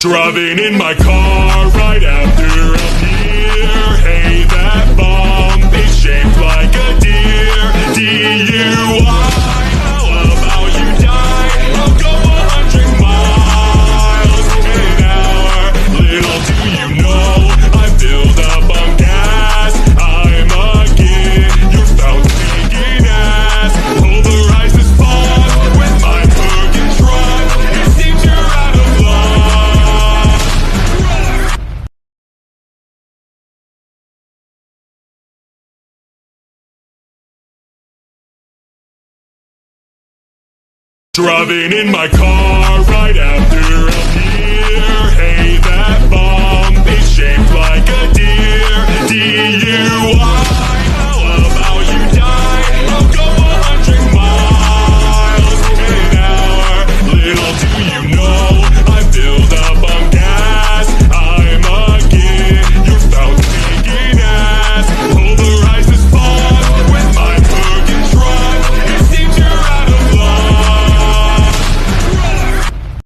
Driving in my car right after a beer. Hey, that bump is shaped like a deer. DUI, how about you die? I'll go 100 miles in an hour. Little do you know, I filled up on gas. I'm a kid, you're about to taking ass. Pulverize this fog with my fucking truck. It seems you're out of luck. Driving in my car right after a